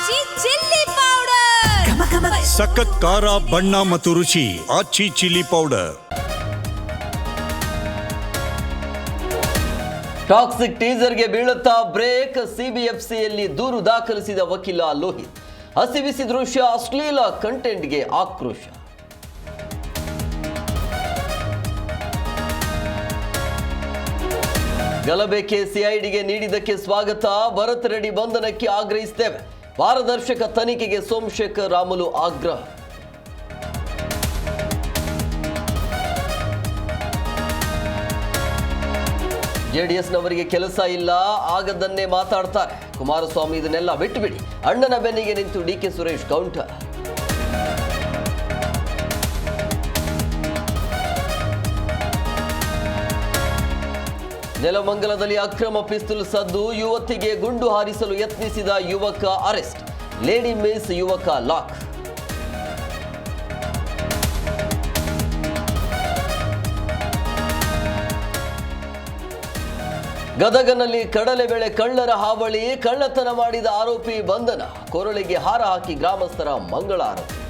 ಆಚಿ chilli powder ಸಖತ್ ಖಾರ ಬಣ್ಣ ಮತ್ತು ರುಚಿ ಆಚಿ ಚಿಲ್ಲಿ ಪೌಡರ್. ಟಾಕ್ಸಿಕ್ ಟೀಸರ್ಗೆ ಬೀಳುತ್ತಾ ಬ್ರೇಕ್. ಸಿಬಿಎಫ್ಸಿಯಲ್ಲಿ ದೂರು ದಾಖಲಿಸಿದ ವಕೀಲ ಲೋಹಿತ್. ಹಸಿಬಿಸಿ ದೃಶ್ಯ, ಅಶ್ಲೀಲ ಕಂಟೆಂಟ್ಗೆ ಆಕ್ರೋಶ. ಗಲಭೆ ಸಿಐಡಿಗೆ ನೀಡಿದ್ದಕ್ಕೆ ಸ್ವಾಗತ. ಭರತ್ ರೆಡ್ಡಿ ಬಂಧನಕ್ಕೆ ಆಗ್ರಹಿಸುತ್ತೇವೆ. ಪಾರದರ್ಶಕ ತನಿಖೆಗೆ ಸೋಮಶೇಖರ್ ರಾಮುಲು ಆಗ್ರಹ. ಜೆಡಿಎಸ್ನವರಿಗೆ ಕೆಲಸ ಇಲ್ಲ, ಆಗದನ್ನೇ ಮಾತಾಡ್ತಾರೆ. ಕುಮಾರಸ್ವಾಮಿ ಇದನ್ನೆಲ್ಲ ಬಿಟ್ಟುಬಿಡಿ. ಅಣ್ಣನ ಬೆನ್ನಿಗೆ ನಿಂತು ಡಿಕೆ ಸುರೇಶ್ ಕೌಂಟರ್. ನೆಲಮಂಗಲದಲ್ಲಿ ಅಕ್ರಮ ಪಿಸ್ತೂಲ್ ಸದ್ದು. ಯುವತಿಗೆ ಗುಂಡು ಹಾರಿಸಲು ಯತ್ನಿಸಿದ ಯುವಕ ಅರೆಸ್ಟ್. ಲೇಡಿ ಮಿಸ್ ಯುವಕ ಲಾಕ್. ಗದಗನಲ್ಲಿ ಕಡಲೆಬೇಳೆ ಕಳ್ಳರ ಹಾವಳಿ. ಕಳ್ಳತನ ಮಾಡಿದ ಆರೋಪಿ ಬಂಧನ. ಕೊರಳಿಗೆ ಹಾರ ಹಾಕಿ ಗ್ರಾಮಸ್ಥರ ಮಂಗಳಾರತಿ.